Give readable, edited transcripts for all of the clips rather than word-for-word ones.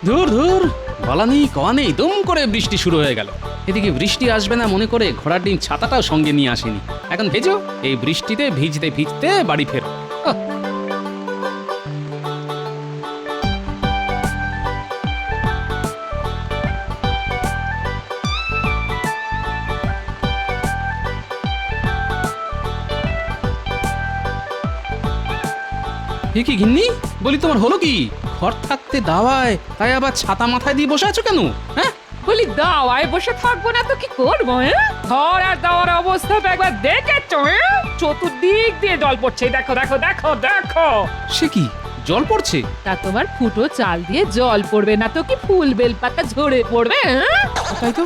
ধুর ধুর, বলা নেই কওয়া নেই, দুম করে বৃষ্টি শুরু হয়ে গেল। এদিকে বৃষ্টি আসবে না মনে করে ঘোড়ার ডিম ছাতাটাও সঙ্গে নিয়ে আসেনি। এখন ভেজো, এই বৃষ্টিতে ভিজতে ভিজতে বাড়ি ফেরো। কি গিন্নি, বলি তোমার হলো কি? ঘর থাকতে দাওয়ায়, তাই আবার ছাতা মাথায় দিয়ে বসে আছো কেন? হ্যাঁ, বলি দাওয়ায় বসে থাকবো না তো কি করবো? ঘর আর দাওয়ার অবস্থা তো একবার দেখেছো? চতুর্দিক দিয়ে জল পড়ছে, দেখো দেখো দেখো দেখো। সে কি, জল পড়ছে? তা তোমার ফুটো চাল দিয়ে জল পড়বে না তো কি ফুল বেলপাতা ঝরে পড়বে? তাই তো,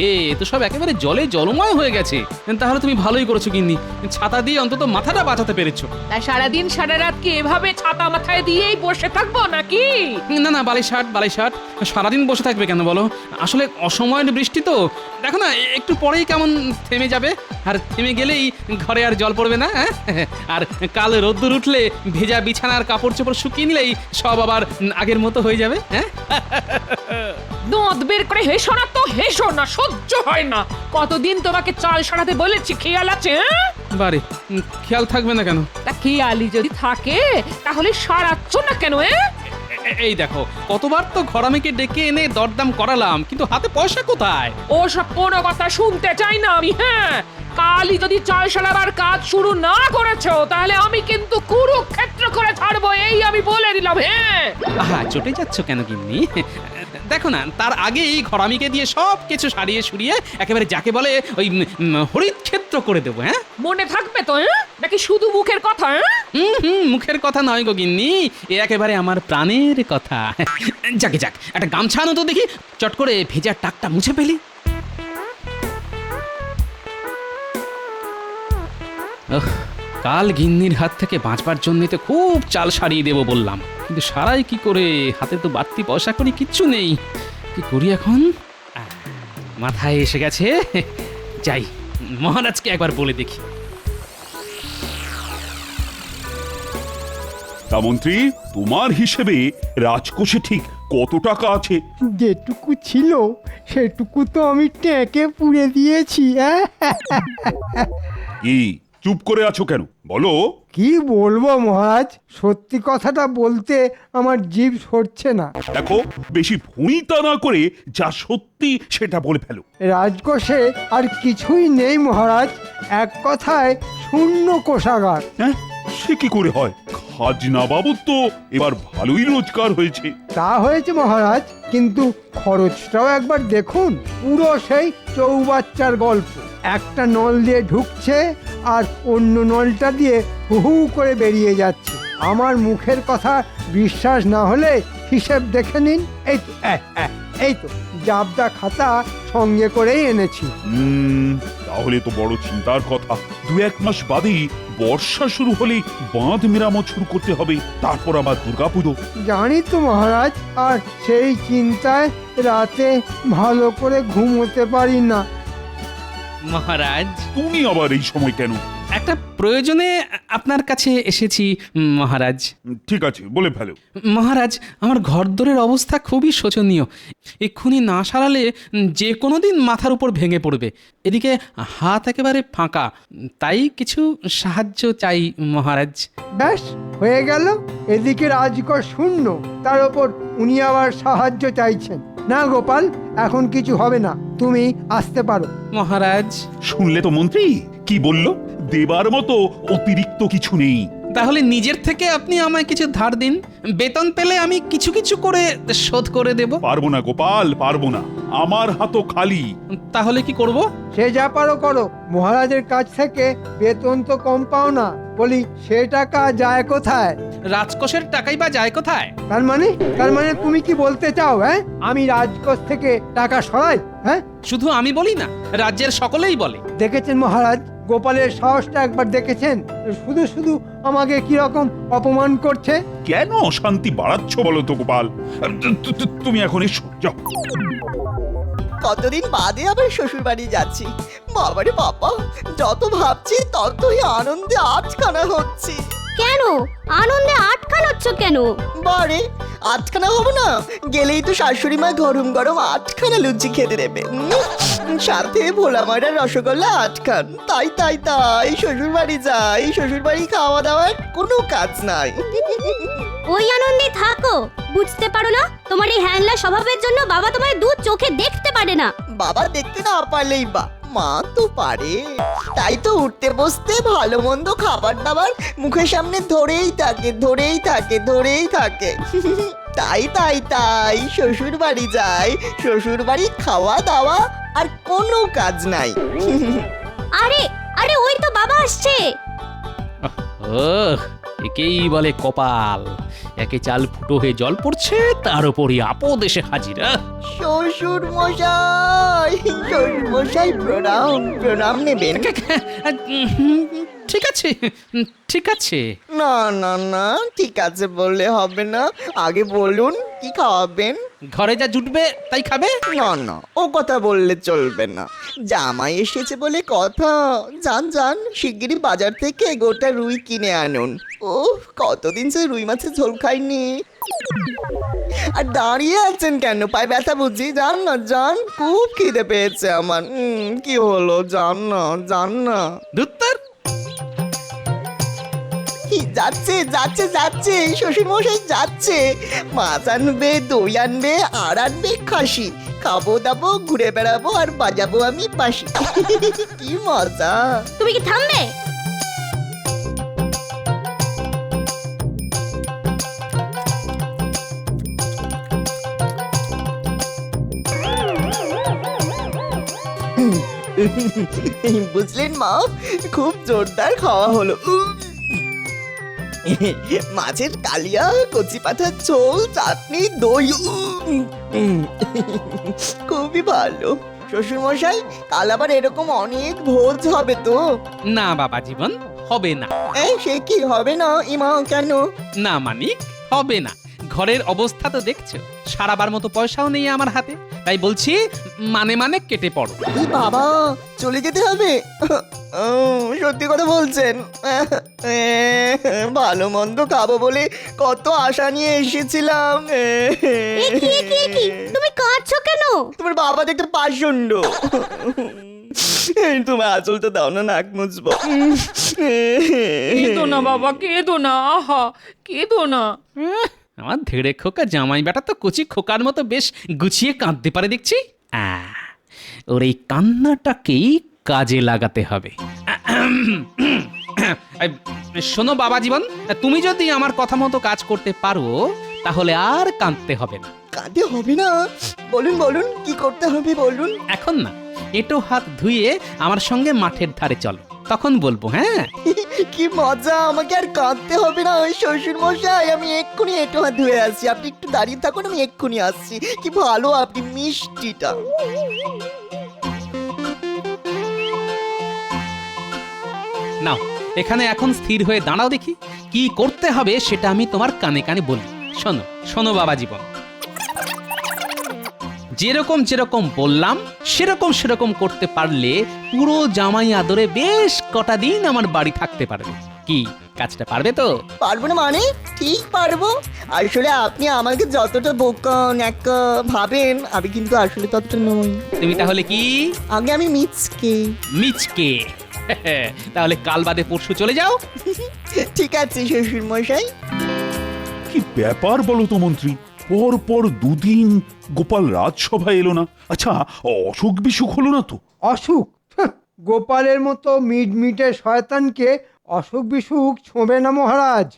এ তো সব একেবারে জলে জলময় হয়ে গেছে। তাহলে তুমি ভালোই করেছো গিন্নি, ছাতা দিয়ে অন্তত মাথাটা বাঁচাতে পেরেছো। তা সারাদিন সারা রাত কি এভাবে ছাতা মাথায় দিয়েই বসে থাকবো নাকি? না না, বালাই ষাট সারাদিন বসে থাকবে কেন বলো? আসলে অসময়ের বৃষ্টি তো, দেখো না একটু পরেই কেমন থেমে যাবে, আর থেমে গেলেই ঘরে আর জল পড়বে না। আর কাল রোদ্দুর উঠলে ভেজা বিছানার কাপড় চোপড় শুকিয়ে নিলেই সব আবার আগের মতো হয়ে যাবে। হ্যাঁ, দাঁত বের করে হেসো না তো, হেসো না, সহ্য হয় না। কতদিন তোমাকে চাল সারাতে বলেছি, খেয়াল আছে? বারে, খেয়াল থাকবে না কেন? তা খেয়ালি যদি থাকে তাহলে সারাচ্ছ না কেন? এই দেখো, কতবার তো ঘরামিকে ডেকে এনে দরদাম করালাম, কিন্তু হাতে পয়সা কোথায়? ও সব কোনো কথা শুনতে চাই না আমি। কালই যদি চাল সারাবার কাজ শুরু না করেছো তাহলে আমি কিন্তু কুরুক্ষেত্র করে ছাড়বো, এই আমি বলে দিলাম। আহা, চটে যাচ্ছ কেন গিন্নি? দেখো না, তার আগেই ঘরামিকে দিয়ে সব কিছু সারিয়ে সুরিয়ে একেবারে যাকে বলে ওই হরিত ক্ষেত্র করে দেবো। হ্যাঁ, মনে থাকবে তো? নাকি শুধু মুখের কথা? মুখের কথা নয় গো গিন্নি, এ একেবারে আমার প্রাণের কথা। যাকে যাক, একটা গামছা আনো তো দেখি, চট করে ভেজার টাকটা মুছে ফেলি। কাল গিন্নির হাত থেকে বাঁচবার জন্য তো খুব চাল সারিয়ে দেবো বললাম, কিন্তু সারাই কি করে? হাতে তো বাড়তি পয়সা করি কিচ্ছু নেই। কি করি এখন? মাথায় এসে গেছে, যাই মহারাজকে একবার বলে দেখি। তা মন্ত্রী, তোমার হিসেবে রাজকোষে ঠিক কত টাকা আছে? যেটুকু ছিল সেটুকু তো আমি ট্যাঁকে পুড়ে দিয়েছি। কি চুপ করে আছো কেন, বলো। কি বলবো মহারাজ, সত্যি কথাটা বলতে আমার জিভ সরছে না। দেখো, বেশি ভুঁইতা না করে যা সত্যি সেটা বলে ফেলো। রাজকোষে আর কিছুই নেই মহারাজ, এক কথায় শূন্য কোষাগার। হ্যাঁ, সে কি করে হয়? খাজনা বাবদ তো এবার ভালোই রোজগার হয়েছে। তা হয়েছে মহারাজ, কিন্তু খরচটাও একবার দেখুন, পুরো সেই চৌবাচ্চার গল্প। একটা নল দিয়ে ঢুকছে আর অন্য নলটা দিয়ে হু হু করে বেরিয়ে যাচ্ছে। আমার মুখের কথা বিশ্বাস না হলে হিসেব দেখে নিন। এই তো এই তো জাবদা খাতা সঙ্গে করেই এনেছি। তাহলে তো বড় চিন্তার কথা। 2-1 মাস বাদেই বর্ষা শুরু হলেই বাঁধ মেরামত শুরু করতে হবে, তারপর আবার দুর্গাপুজো। জানি তো মহারাজ, আর সেই চিন্তায় রাতে ভালো করে ঘুমোতে পারি না। মহারাজ, তুমি আবার এই সময় কেন? একটা প্রয়োজনে আপনার কাছে এসেছি মহারাজ। ঠিক আছে, বলে ফেলো। মহারাজ, আমার ঘরদোরের অবস্থা খুবই শোচনীয়। এক্ষুনি না সারালে যে কোনো দিন মাথার উপর ভেঙে পড়বে। এদিকে হাত একেবারে ফাঁকা, তাই কিছু সাহায্য চাই মহারাজ। ব্যাস হয়ে গেল, এদিকে রাজকোষ শূন্য, তার ওপর উনি আবার সাহায্য চাইছেন। না গোপাল, এখন কিছু হবে না, তুমি আসতে পারো। মহারাজ, শুনলে তো মন্ত্রী কি বলল, দেবার মতো অতিরিক্ত কিছু নেই। তাহলে নিজের থেকে আপনি আমায় কিছু ধার দিন, বেতন পেলে আমি কিছু কিছু করে শোধ করে দেব। পারবো না গোপাল, পারবো না, আমার হাতও খালি। তাহলে কি করব? সে যা পারো করো, মহারাজের কাছ থেকে বেতন তো কম পাও না, বলি সে টাকা যায় কোথায়? রাজকোষের টাকাই বা যায় কোথায়? তার মানে তুমি কি বলতে চাও? আমি রাজকোষ থেকে টাকা সরাই? শুধু আমি বলি না, রাজ্যের সকলেই বলে। দেখেছেন মহারাজ, গোপালের সাহসটা একবার দেখেছেন? শুধু শুধু আমাকে কিরকম অপমান করছে। কেন অশান্তি বাড়াচ্ছ বলো তো গোপাল? তুমি এখন এসো, যাও। কতদিন বাদে আবার শ্বশুর বাড়ি যাচ্ছি। বাবারে বাবা, যত ভাবছি ততই আনন্দে আটখানা হচ্ছি। কেন আনন্দে আটকানোচ্ছ কেন? বারে, আটখানা হবো না, গেলেই তো শাশুড়ি মা গরম গরম 8খানা লুচি খেতে দেবে, সাথে ভোলা ময়দার রসগোল্লা 8খান। তাই তাই তাই শ্বশুর বাড়ি যাই, শ্বশুর বাড়ি খাওয়া দাওয়ার কোনো কাজ নাই। ওই আনন্দে থাকো, বুঝতে পারো না তোমার এই হ্যাংলা স্বভাবের জন্য বাবা তোমার দু চোখে দেখতে পারে না। বাবা দেখতে না পারলেই বা, মা তো পারে। তাই তো উঠতে বসতে ভালো মন্দ খাবার দাবার মুখের সামনে ধরেই থাকে ধরেই থাকে ধরেই থাকে। তাই তাই তাই শ্বশুর বাড়ি যাই, শ্বশুর বাড়ি খাওয়া দাওয়া আর কোনো কাজ নাই। আরে আরে ওই তো বাবা আসছে। একেই বলে কপাল, একে চাল ফুটো হয়ে জল পড়ছে, তার উপরই আপদ এসে হাজির। শ্বশুর মশাই, শ্বশুর মশাই প্রণাম, প্রণাম নেবেন। ঠিক আছে ঠিক আছে। না না না, ঠিক আছে বললে হবে না, আগে বলুন কি খাওয়াবেন। ঘরে যা জুটবে তাই খাবে। না না, ও কথা বললে চলবে না, জামাই এসেছে বলে কথা। যান যান, শিগগিরই বাজার থেকে গোটা রুই কিনে আনুন। ও কতদিন সে রুই মাছের ঝোল খাইনি। আর দাঁড়িয়ে আছেন কেন, পায়ে ব্যথা বুঝি? যান না যান, খুব খিদে পেয়েছে আমার। কি হলো, যান না যান না। দুত্তর যাচ্ছে যাচ্ছে যাচ্ছে, শ্বশুর মশাই যাচ্ছে। মাছ আনবে, দই আনবে, আর আনবে খাসি। খাবো দাবো, ঘুরে বেড়াবো, আর বাজাবো আমি বাঁশি। কি মজা। তুমি কি থামবে? বুঝলেন মা, খুব জোরদার খাওয়া হলো। মাছের কালিয়া, কচি পাঠার ঝোল, চাটনি, দই, খুবই ভালো। শ্বশুর মশাই, কাল আবার এরকম অনেক ভোজ হবে তো? না বাবা জীবন, হবে না। সে কি হবে না ইমা, কেন? না মানিক, হবে না। ঘরের অবস্থা তো দেখছো, সারাবার মতো পয়সাও নেই আমার হাতে, তাই বলছি মানে মানে কেটে পড়ো। এই বাবা, চলে যেতে হবে? সত্যি কথা বলছেন? ভালো মন্দ খাবো বলে কত আশা নিয়ে এসেছিলাম। তুমি কাঁদছো কেন? তোমার বাবা দেখতে পাষণ্ড। তোমার আঁচলটা দাও না, নাক মুছবো। কেঁদো না বাবা, কেঁদো না, আহা কেঁদো না। আমার ধেড়ে খোকা জামাই বেটা তো কচি খোকার মতো বেশ গুছিয়ে কাঁদতে পারে দেখছি। ওর এই কান্নাটাকেই কাজে লাগাতে হবে। শোনো বাবা জীবন, তুমি যদি আমার কথা মতো কাজ করতে পারো তাহলে আর কাঁদতে হবে না। কাঁদতে হবে না? বলুন বলুন, কি করতে হবে বলুন। এখন না, এঁটো হাত ধুয়ে আমার সঙ্গে মাঠের ধারে চলো, তখন বলবো। হ্যাঁ, কি মজা, আমাকে আর কাঁদতে হবে না। ওই শ্বশুর মশাই, আমি এক্ষুনি একটু হাত ধুয়ে আসছি, আপনি একটু দাঁড়িয়ে থাকুন, আমি এক্ষুনি আসছি। কি ভালো আপনি, মিষ্টিটা। নাও এখানে এখন স্থির হয়ে দাঁড়াও দেখি, কি করতে হবে সেটা আমি তোমার কানে কানে বলি। শোনো শোনো বাবা জীবন, যেরকম যেরকম বললাম সেরকম সেরকম করতে পারলে পুরো জামাই আদরে বেশ কটা দিন আমার বাড়ি থাকতে পারবে। কি কাজটা পারবে তো? পারবো না মানে? ঠিক পারবো। আসলে আপনি আমাকে যতটা বোকা ন্যাকা ভাবেন, আমি কিন্তু আসলে ততটা নই। তুমি তাহলে কি? আগে আমি মিচকে। মিচকে? তাহলে কাল বাদে পরশু চলে যাও। ঠিক আছে শ্বশুর মশাই। কি ব্যাপার বলো তো মন্ত্রী, পর পর দুদিন গোপাল রাজসভায় এলো না। আচ্ছা, অসুখ বিসুখ হলো না তো? অসুখ? গোপালের মতো মিটমিটে শয়তানকে অসুখ বিসুখ ছোঁবে না মহারাজ।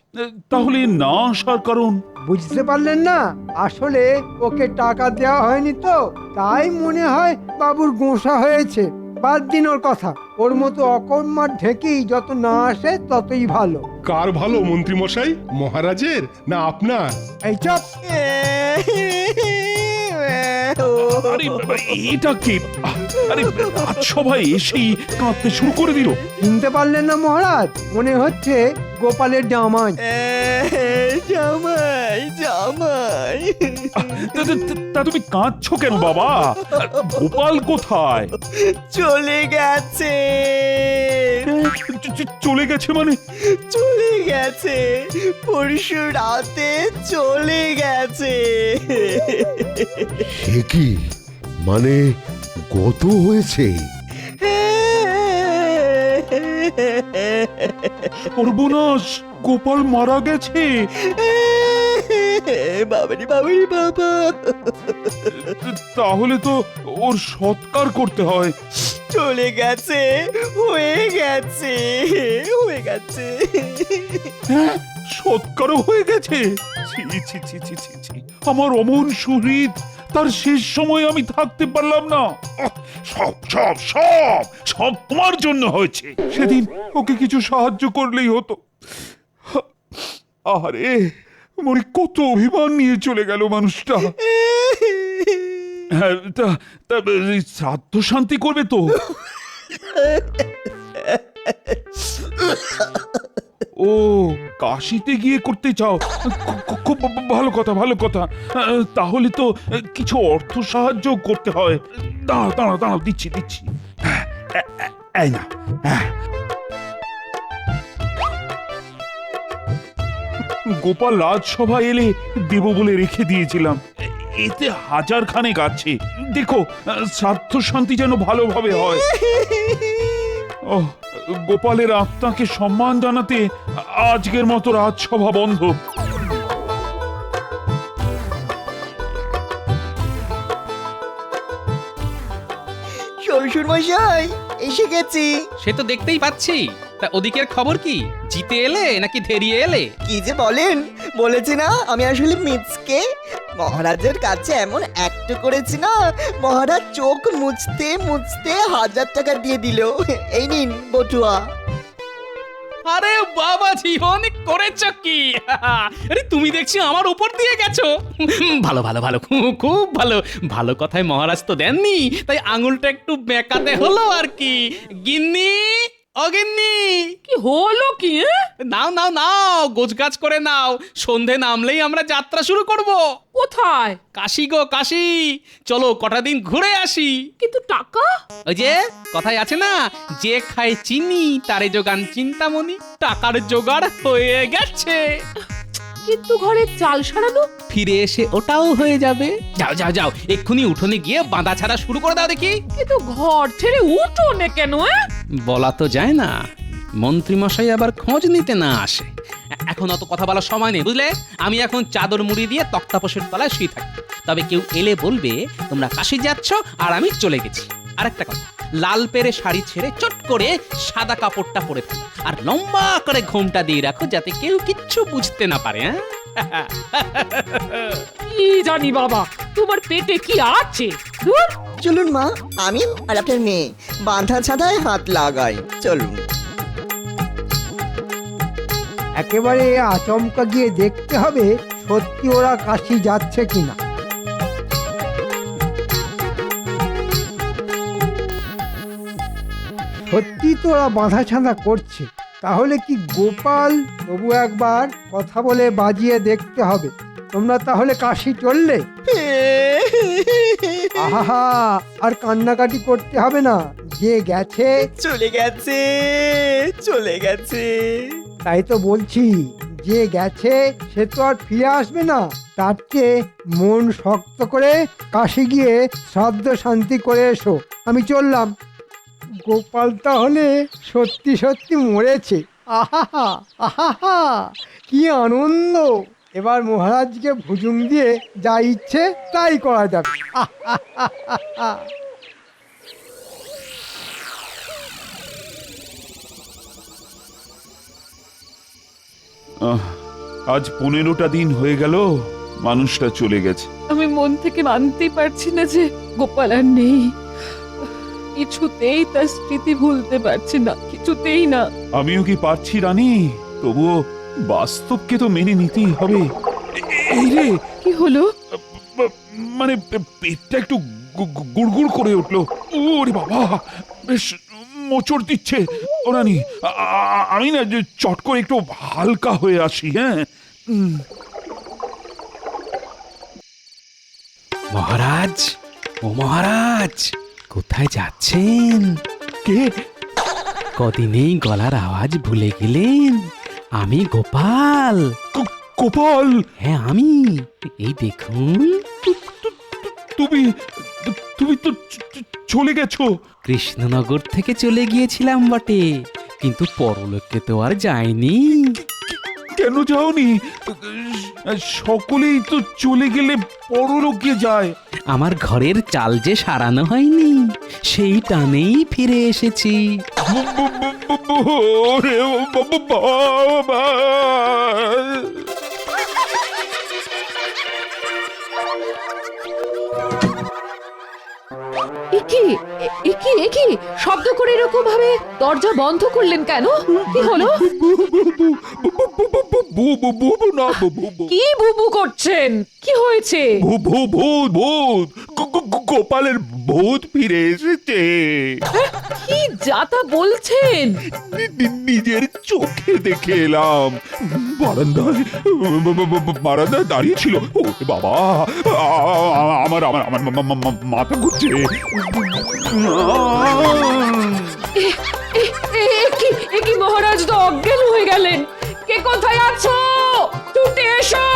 তাহলে না আসার কারণ? বুঝতে পারলেন না? আসলে ওকে টাকা দেওয়া হয়নি তো, তাই মনে হয় বাবুর গোঁসা হয়েছে। বাদ দিন ওর কথা, ওর মতো অকর্মার ঢেকেই যত না আসে ততই ভালো। কার ভালো মন্ত্রী মশাই, মহারাজের না আপনার? এই চপ। আরে এটা কি? আরে রাজসভায় এসেই কাঁদতে শুরু করে দিল। চিনতে পারলেন না মহারাজ? মনে হচ্ছে গোপালের জামাই। জামাই জামাই তা তুমি কাঁদছো কেন বাবা? গোপাল কোথায়? চলে গেছে, চলে গেছে মানে? চলে গেছে, পরশু রাতে চলে গেছে। সে কি মানে গত হয়েছে? সর্বনাশ, গোপাল মারা গেছে। বাবারি বাবারি বাবা, তাহলে তো ওর সৎকার করতে হয়। চলে গেছে, হয়ে গেছে, হয়ে গেছে। হ্যাঁ, সৎকারও হয়ে গেছে। ছি ছি ছি ছি ছি ছি, আমার অমন সুহৃদ, তার শেষ সময় আমি থাকতে পারলাম না। আহ, সব সব সব সব তোমার জন্য হয়েছে। সেদিন ওকে কিছু সাহায্য করলেই হতো। আরে মনে কত অভিমান নিয়ে চলে গেল মানুষটা। হ্যাঁ, তা তা শ্রাদ্ধ শান্তি করবে তো? ও, কাশিতে গিয়ে করতে চাও? খুব ভালো কথা, ভালো কথা। তাহলে তো কিছু অর্থ সাহায্য করতে হয়। দাঁড়াও দাঁড়াও দাঁড়াও, দিচ্ছি দিচ্ছি। এই না, গোপাল রাজসভা এলে দেব বলে রেখে দিয়েছিলাম। এতে হাজার খানেক আছে। দেখো, শ্রাদ্ধ শান্তি যেন ভালোভাবে হয়। ও, গোপালের আত্মাকে সম্মান জানাতে আজকের মতো রাজসভা বন্ধ। শ্বশুর মশাই, এসে গেছি। সে তো দেখতেই পাচ্ছি। তা ওদিকের খবর কি? জিতে এলে নাকি ধেরিয়ে এলে? কি যে বলেন, বলেছি না আমি আসলে মিচকে। মহারাজের কাছে এমন অ্যাক্ট করেছি না, মহারাজ চোখ মুছতে মুছতে 1000 টাকা দিয়ে দিল। এই নিন বটুয়া। আরে বাবাজি, অনেক করেছ কি! আরে তুমি দেখছি আমার উপর দিয়ে গেছো। ভালো ভালো ভালো, খুব ভালো। ভালো কথায় মহারাজ তো দেননি, তাই আঙুলটা একটু বেঁকাতে হলো আর কি। গিন্নি, অগিন্নি, কি হলো কি? নাও নাও নাও, গোছগাছ করে নাও। সন্ধে নামলেই আমরা যাত্রা শুরু করব। কোথায়? কাশি গো কাশি, চলো কটা দিন ঘুরে আসি। কিন্তু টাকা? ওই যে কথায় আছে না, যে খায় চিনি তারে যোগান চিন্তামণি। টাকার জোগাড় হয়ে গেছে। কিন্তু ঘরে চাল সারানো? ফিরে এসে ওটাও হয়ে যাবে। যাও যাও যাও, এক্ষুনি উঠোনে গিয়ে বাঁধা ছাড়া শুরু করে দাও দেখি। কিন্তু ঘর ছেড়ে উঠোনে কেন? বলা তো যায় না, মন্ত্রীমশাই আবার খোঁজ নিতে না আসে। এখন অত কথা বলার সময় নেই, বুঝলে? আমি এখন চাদর মুড়ি দিয়ে তক্তাপোষের তলায় শুয়ে থাকি। তবে কেউ এলে বলবে তোমরা কাশি যাচ্ছ আর আমি চলে গেছি। আরেকটা কথা, লাল পেরে শাড়ি ছেড়ে চট করে সাদা কাপড়টা পরে ফেলো, আর লম্বা করে ঘোমটা দিয়ে রাখো, যাতে কেউ কিচ্ছু বুঝতে না পারে। হ্যাঁ, কি জানি বাবা, তোমার পেটে কি আছে? ধুর। চলুন মা, আমি আর আপনার মেয়ে বাঁধা ছাদায় হাত লাগাই। চলুন। একেবারে আচমকা গিয়ে দেখতে হবে সত্যি ওরা কাশি যাচ্ছে কিনা। সত্যি তো ওরা বাঁধা ছাঁধা করছে, তাহলে কি গোপাল? তবু একবার কথা বলে বাজিয়ে দেখতে হবে। তোমরা তাহলে কাশি চললে? আহা, আর কান্নাকাটি করতে হবে না। যে গেছে চলে গেছে, চলে গেছে। তাই তো বলছি, যে গেছে সে তো আর ফিরে আসবে না। তার চেয়ে মন শক্ত করে কাশি গিয়ে শ্রাদ্ধ শান্তি করে এসো। আমি চললাম। গোপাল তাহলে সত্যি সত্যি মরেছে। আহা আহা, কি আনন্দ! এবার মহারাজকে ভুজুং দিয়ে যা ইচ্ছে তাই করা যাবে। আজ 15টা দিন হয়ে গেল মানুষটা চলে গেছে। আমি মন থেকে মানতেই পারছি না যে গোপাল আর নেই। কিছুতেই তার স্মৃতি ভুলতে পারছি না, কিছুতেই না। আমিও কি পারছি রানী, তবুও বাস্তবকে তো মেনে নিতেই হবে। এই রে, কি হলো? মানে পেটটা একটু গুড়গুড় করে উঠলো। ওরে বাবা, বেশ মোচড় দিচ্ছে। ও রানী, আমি না যে চট করে একটু হালকা হয়ে আসি, হ্যাঁ? মহারাজ, ও মহারাজ, কোথায় যাচ্ছেন? কে? কদিনেই গলার আওয়াজ ভুলে গেলেন? আমি গোপাল। গোপাল, হ্যাঁ আমি। এই দেখুন, তুমি তুমি তো চলে গেছো। কৃষ্ণনগর থেকে চলে গিয়েছিলাম বটে, কিন্তু পরলোকে তো আর যায়নি। কেন যাওনি? সকলেই তো চলে গেলে পরলোকে যায়। আমার ঘরের চাল যে সারানো হয়নি, সেই টানেই ফিরে এসেছি। ওরে বাবা! একি শব্দ করে এরকম ভাবে দরজা বন্ধ করলেন কেন? কি হলো? কি বুবু করছেন? কি হয়েছে? গোপালের ভূত ফিরে এসেছে। কি যাতা বলছেন? নিজের চোখে দেখে এলাম। বারান্দায় দাঁড়িয়ে ছিল। ও বাবা, আমার আমার আমার মাথা ঘুরছে। একি মহারাজ তো অজ্ঞান হয়ে গেলেন। কে কোথায় আছো? ছুটে এসো,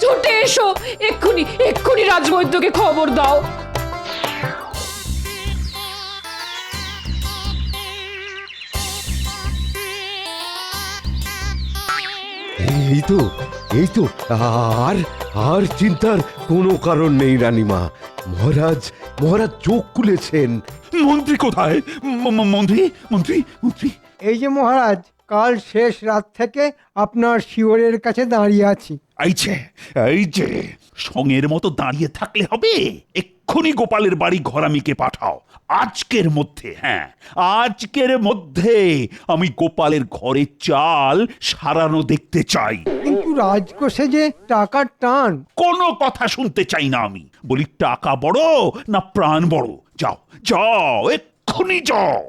ছুটে এসো, এক্ষুনি রাজবৈদ্যকে খবর দাও। এই তো আর আর চিন্তার কোনো কারণ নেই রানীমা। মহারাজ মহারাজ চোখ খুলেছেন। মন্ত্রী কোথায়? মন্ত্রী মন্ত্রী মন্ত্রী এই যে মহারাজ, কাল শেষ রাত থেকে আপনার শিওরের কাছে দাঁড়িয়ে আছি। এই যে সঙ্গের মতো দাঁড়িয়ে থাকলে হবে। এক্ষুনি গোপালের বাড়ি ঘরামিকে পাঠাও আজকের মধ্যে। হ্যাঁ, আজকের মধ্যে আমি গোপালের ঘরের চাল সারানো দেখতে চাই। কিন্তু রাজকোষে যে টাকার টান। কোনো কথা শুনতে চাই না আমি। বলি টাকা বড় না প্রাণ বড়? যাও যাও, এক্ষুনি যাও।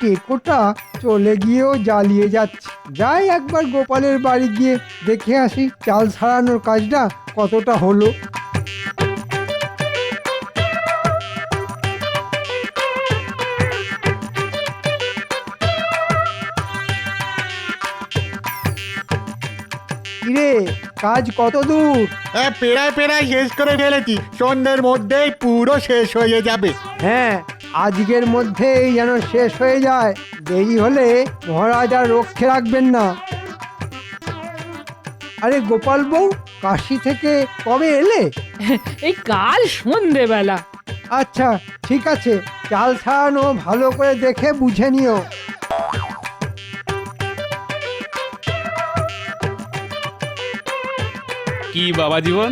টেকোটা চলে গিয়েও জ্বালিয়ে যাচ্ছে। যাই একবার গোপালের বাড়ি গিয়ে দেখে আসি চাল সারানোর কাজটা কতটা হলো। কিরে, কাজ কত দূর? পেড়ায় শেষ করে ফেলেছি। সন্ধ্যের মধ্যেই পুরো শেষ হয়ে যাবে। হ্যাঁ, আজকের মধ্যেই যেন শেষ হয়ে যায়। দেরি হলে মহারাজ আর রক্ষে রাখবেন না। আরে গোপাল বউ, কাশি থেকে কবে এলে? এই কাল সন্ধেবেলা। আচ্ছা ঠিক আছে, চাল ছাড়ানো ভালো করে দেখে বুঝে নিও। কি বাবা জীবন,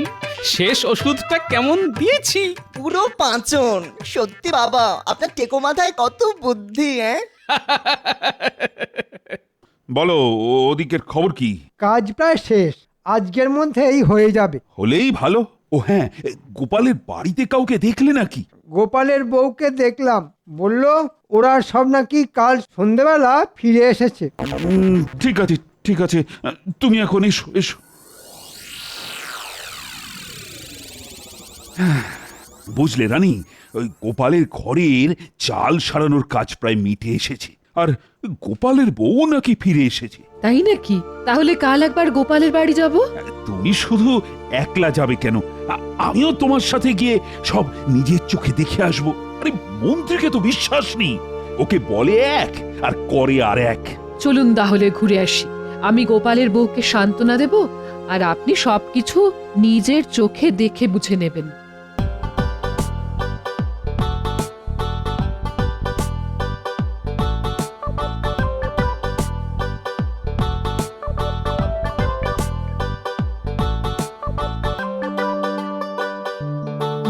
শেষ ওষুধটা কেমন দিয়েছি? পুরো পাঁচন। সত্যি বাবা, আপনার টেকো মাথায় কত বুদ্ধি, হ্যাঁ? বলো, ওদিকের খবর কি? কাজ প্রায় শেষ, আজকের মধ্যেই হয়ে যাবে। হলেই ভালো। ও হ্যাঁ, গোপালের বাড়িতে কাউকে দেখলে নাকি? গোপালের বউকে দেখলাম, বলল ওরা সব নাকি কাল সন্ধেবেলা ফিরে এসেছে। ঠিক আছে ঠিক আছে, তুমি এখন এসো এসো। বুঝলে রানী, ওই গোপালের ঘরের চাল সারানোর কাজ প্রায় মিটে এসেছে। আর গোপালের বউ নাকি ফিরে এসেছে। তাই নাকি? তাহলে কাল একবার গোপালের বাড়ি যাব। তুমি শুধু একলা যাবে কেন? আমিও তোমার সাথে গিয়ে সব নিজের চোখে দেখে আসবো। আরে মন্ত্রীকে তো বিশ্বাস নেই, ওকে বলে এক আর করে আর এক। চলুন তাহলে ঘুরে আসি। আমি গোপালের বউকে সান্ত্বনা দেব, আর আপনি সবকিছু নিজের চোখে দেখে বুঝে নেবেন।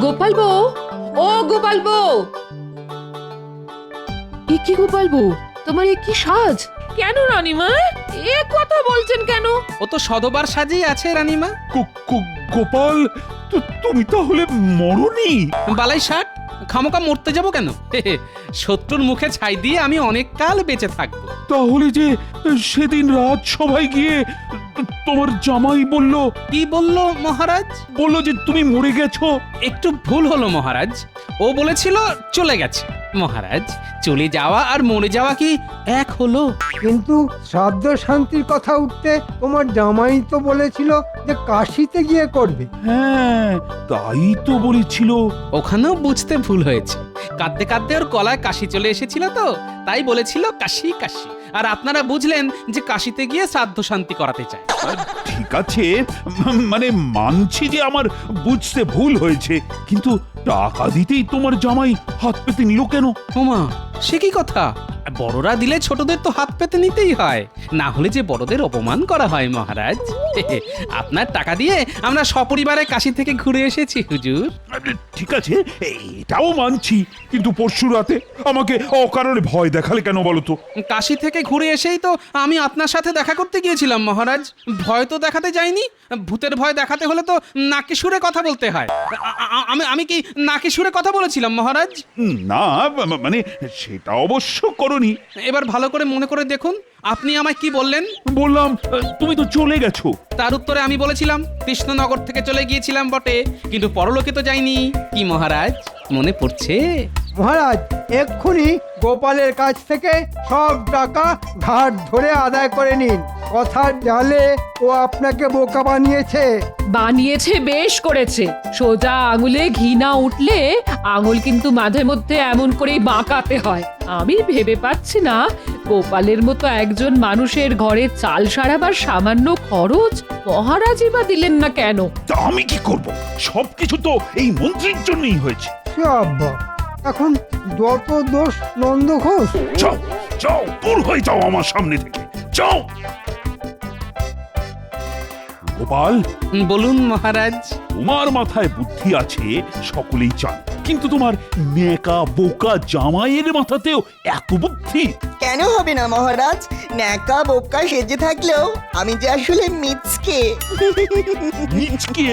গোপাল বউ, ও গোপাল বউ! এ কি গোপাল বউ, তোমার এ কি সাজ? কেন রানীমা এ কথা বলছেন কেন? ও তো সদবার সাজেই আছে রানীমা। গোপাল, তুমি তাহলে মরনি? বালাই ষাট, খামোকা মরতে যাব কেন? শত্রুর মুখে ছাই দিয়ে আমি অনেক কাল বেঁচে থাকবো। তাহলে যে সেদিন রাজসভায় গিয়ে তোমার জামাই বলল কি বললো মহারাজ? বলল যে তুমি মরে গেছো। একটু ভুল হলো মহারাজ, ও বলেছিল চলে গেছে। মহারাজ, চলে যাওয়া আর মরে যাওয়া কি এক হলো? কিন্তু শ্রাদ্ধ শান্তির কথা উঠতে তোমার জামাই তো বলেছিল যে কাশিতে গিয়ে করবে। হ্যাঁ, তাই তো বলেছিল। ওখানেও বুঝতে ভুল হয়েছে। কাঁদতে কাঁদতে ওর গলায় কাশি চলে এসেছিল তো, তাই বলেছিল কাশি কাশি। আর আপনারা বুঝলেন যে কাশিতে গিয়ে শ্রাদ্ধ শান্তি করাতে চায়। ঠিক আছে, মানে মানছি যে আমার বুঝতে ভুল হয়েছে, কিন্তু টাকা দিতেই তোমার জামাই হাত পেতে নিল কেন? ওমা, সে কি কথা? বড়রা দিলে ছোটদের তো হাত পেতে নিতেই হয়, না হলে যে বড়দের অপমান করা হয় মহারাজ। আপনার টাকা দিয়ে আমরা সপরিবারে কাশি থেকে ঘুরে এসেছি হুজুর। ঠিক আছে, এটাও মানছি, কিন্তু পরশু রাতে আমাকে অকারণে ভয় দেখালে কেন বলো তো? কাশি থেকে ঘুরে এসেই তো আমি আপনার সাথে দেখা করতে গিয়েছিলাম মহারাজ। ভয় তো দেখাতে যাইনি। ভূতের ভয় দেখাতে হলে তো নাকি সুরে কথা বলতে হয়। আমি কি নাকি সুরে কথা বলেছিলাম মহারাজ? না, মানে সেটা অবশ্য করনি। এবার ভালো করে মনে করে দেখুন, আপনি আমায় কি বললেন? বললাম তুমি তো চলে গেছো। তার উত্তরে আমি বলেছিলাম কৃষ্ণনগর থেকে চলে গিয়েছিলাম বটে, কিন্তু পরলোকে তো যাইনি। কি মহারাজ, মনে পড়ছে? মহারাজ, এক্ষুনি গোপালের কাছ থেকে সব টাকা ঘাট ধরে আদায় করে নিন। কথার জালে ও আপনাকে বোকা বানিয়েছে। বানিয়েছে, বেশ করেছে। সোজা আঙুলে ঘি না উঠলে আঙুল কিন্তু মাঝে মধ্যে এমন করেই বাঁকাতে হয়। আমি ভেবে পাচ্ছি না গোপালের মতো একজন মানুষের ঘরে চাল সারাবার সামান্য খরচ মহারাজই বা দিলেন না কেন? তা আমি কি করব? সবকিছু তো এই মন্ত্রীর জন্যই হয়েছে। সে আব্বা, এখন যত দোষ নন্দ ঘোষ। যাও যাও, দূর হয়ে যাও আমার সামনে থেকে, যাও। গোপাল, বলুন মহারাজ। তোমার মাথায় বুদ্ধি আছে সকলেই চান, কিন্তু তোমার নেকা বোকা জামাইয়ের মাথাতেও এত বুদ্ধি কেন হবে না মহারাজ? ন্যাকা বোকা সেজে থাকলেও আমি যে আসলে মিচকে। নিচকে,